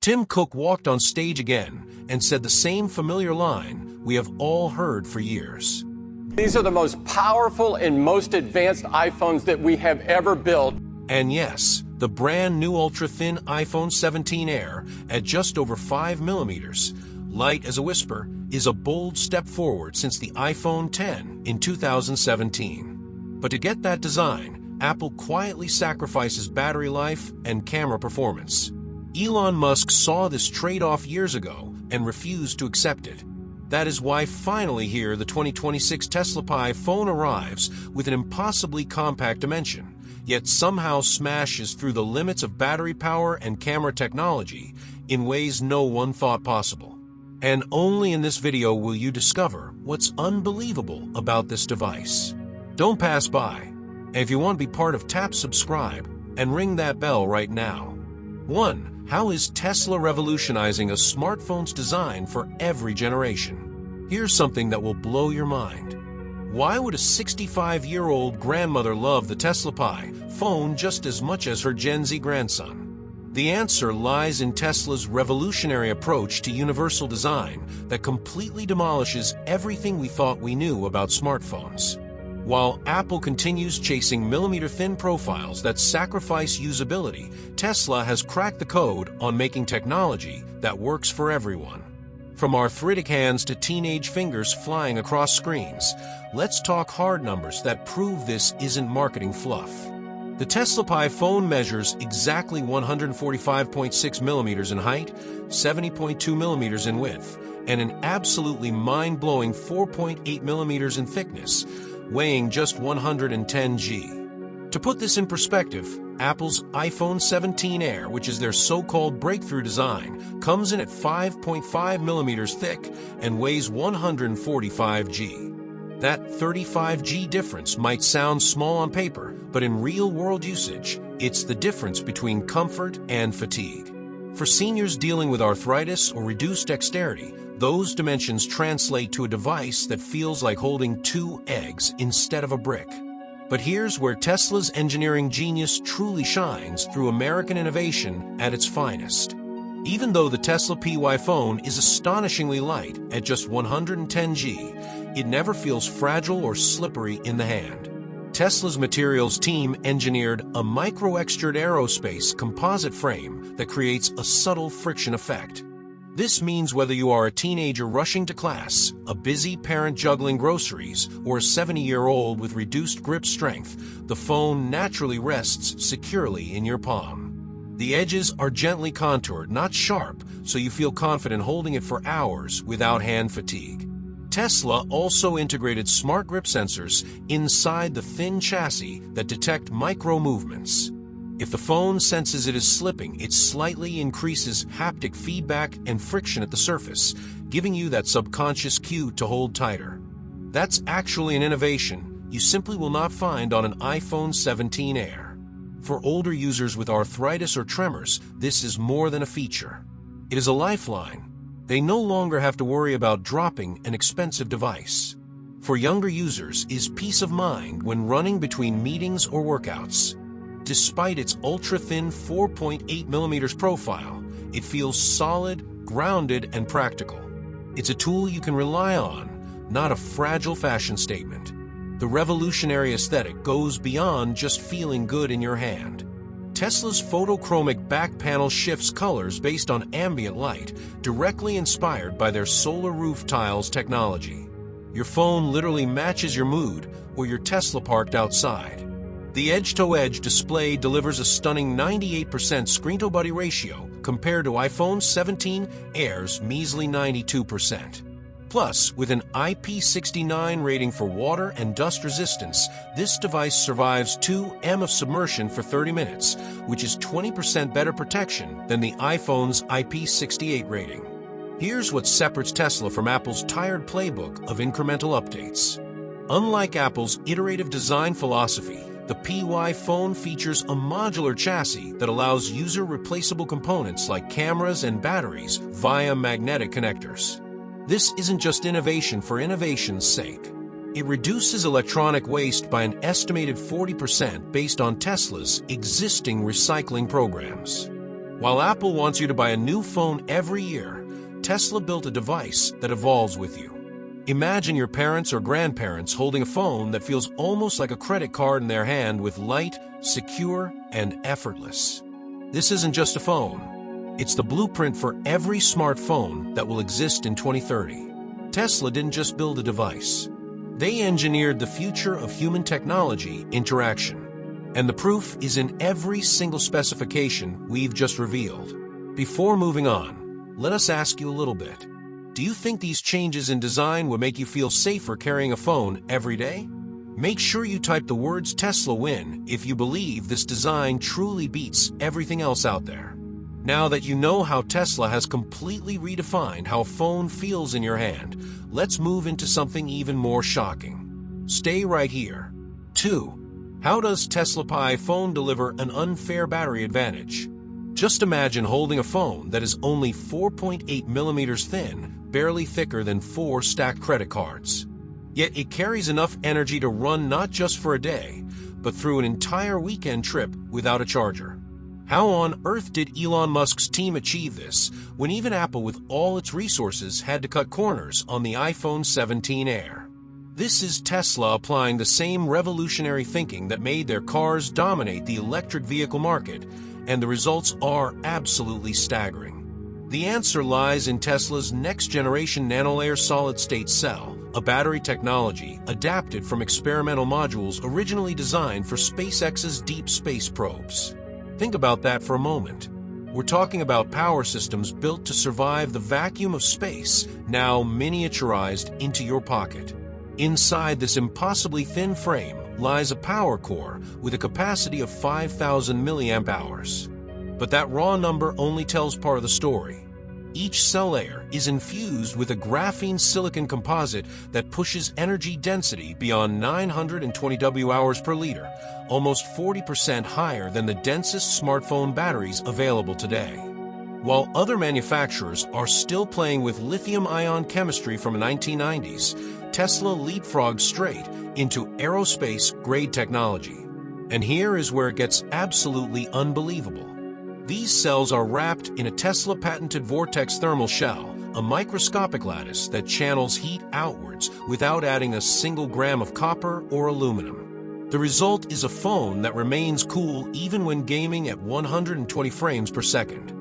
Tim Cook walked on stage again and said the same familiar line we have all heard for years. These are the most powerful and most advanced iPhones that we have ever built. And yes, the brand new ultra-thin iPhone 17 Air at just over 5 millimeters, light as a whisper, is a bold step forward since the iPhone X in 2017. But to get that design, Apple quietly sacrifices battery life and camera performance. Elon Musk saw this trade-off years ago and refused to accept it. That is why finally here the 2026 Tesla Pi phone arrives with an impossibly compact dimension, yet somehow smashes through the limits of battery power and camera technology in ways no one thought possible. And only in this video will you discover what's unbelievable about this device. Don't pass by. And if you want to be part of, tap subscribe and ring that bell right now. 1. How is Tesla revolutionizing a smartphone's design for every generation? Here's something that will blow your mind. Why would a 65-year-old grandmother love the Tesla Pi phone just as much as her Gen Z grandson? The answer lies in Tesla's revolutionary approach to universal design that completely demolishes everything we thought we knew about smartphones. While Apple continues chasing millimeter-thin profiles that sacrifice usability, Tesla has cracked the code on making technology that works for everyone. From arthritic hands to teenage fingers flying across screens, let's talk hard numbers that prove this isn't marketing fluff. The Tesla Pi phone measures exactly 145.6 millimeters in height, 70.2 millimeters in width, and an absolutely mind-blowing 4.8 millimeters in thickness, weighing just 110 G. To put this in perspective, Apple's iPhone 17 Air, which is their so-called breakthrough design, comes in at 5.5 millimeters thick and weighs 145 G. That 35 G difference might sound small on paper, but in real-world usage, it's the difference between comfort and fatigue. For seniors dealing with arthritis or reduced dexterity, those dimensions translate to a device that feels like holding 2 eggs instead of a brick. But here's where Tesla's engineering genius truly shines through American innovation at its finest. Even though the Tesla Pi phone is astonishingly light at just 110 G, it never feels fragile or slippery in the hand. Tesla's materials team engineered a micro-extrude aerospace composite frame that creates a subtle friction effect. This means whether you are a teenager rushing to class, a busy parent juggling groceries, or a 70-year-old with reduced grip strength, the phone naturally rests securely in your palm. The edges are gently contoured, not sharp, so you feel confident holding it for hours without hand fatigue. Tesla also integrated smart grip sensors inside the thin chassis that detect micro-movements. If the phone senses it is slipping, it slightly increases haptic feedback and friction at the surface, giving you that subconscious cue to hold tighter. That's actually an innovation you simply will not find on an iPhone 17 Air. For older users with arthritis or tremors, this is more than a feature. It is a lifeline. They no longer have to worry about dropping an expensive device. For younger users, is peace of mind when running between meetings or workouts. Despite its ultra-thin 4.8 millimeters profile, it feels solid, grounded, and practical. It's a tool you can rely on, not a fragile fashion statement. The revolutionary aesthetic goes beyond just feeling good in your hand. Tesla's photochromic back panel shifts colors based on ambient light, directly inspired by their solar roof tiles technology. Your phone literally matches your mood or you're Tesla parked outside. The edge-to-edge display delivers a stunning 98% screen-to-body ratio compared to iPhone 17 Air's measly 92%. Plus, with an IP69 rating for water and dust resistance, this device survives 2 m of submersion for 30 minutes, which is 20% better protection than the iPhone's IP68 rating. Here's what separates Tesla from Apple's tired playbook of incremental updates. Unlike Apple's iterative design philosophy, the Pi phone features a modular chassis that allows user-replaceable components like cameras and batteries via magnetic connectors. This isn't just innovation for innovation's sake. It reduces electronic waste by an estimated 40% based on Tesla's existing recycling programs. While Apple wants you to buy a new phone every year, Tesla built a device that evolves with you. Imagine your parents or grandparents holding a phone that feels almost like a credit card in their hand, with light, secure, and effortless. This isn't just a phone. It's the blueprint for every smartphone that will exist in 2030. Tesla didn't just build a device. They engineered the future of human technology interaction. And the proof is in every single specification we've just revealed. Before moving on, let us ask you a little bit. Do you think these changes in design would make you feel safer carrying a phone every day? Make sure you type the words Tesla win if you believe this design truly beats everything else out there. Now that you know how Tesla has completely redefined how a phone feels in your hand, let's move into something even more shocking. Stay right here. 2. How does Tesla Pi phone deliver an unfair battery advantage? Just imagine holding a phone that is only 4.8 millimeters thin, barely thicker than 4 stacked credit cards. Yet it carries enough energy to run not just for a day, but through an entire weekend trip without a charger. How on earth did Elon Musk's team achieve this, when even Apple with all its resources had to cut corners on the iPhone 17 Air? This is Tesla applying the same revolutionary thinking that made their cars dominate the electric vehicle market, and the results are absolutely staggering. The answer lies in Tesla's next-generation nanolayer solid-state cell, a battery technology adapted from experimental modules originally designed for SpaceX's deep space probes. Think about that for a moment. We're talking about power systems built to survive the vacuum of space, now miniaturized into your pocket. Inside this impossibly thin frame lies a power core with a capacity of 5,000 milliamp hours. But that raw number only tells part of the story. Each cell layer is infused with a graphene silicon composite that pushes energy density beyond 920 Wh per liter, almost 40% higher than the densest smartphone batteries available today. While other manufacturers are still playing with lithium-ion chemistry from the 1990s, Tesla leapfrogged straight into aerospace-grade technology. And here is where it gets absolutely unbelievable. These cells are wrapped in a Tesla-patented vortex thermal shell, a microscopic lattice that channels heat outwards without adding a single gram of copper or aluminum. The result is a phone that remains cool even when gaming at 120 frames per second.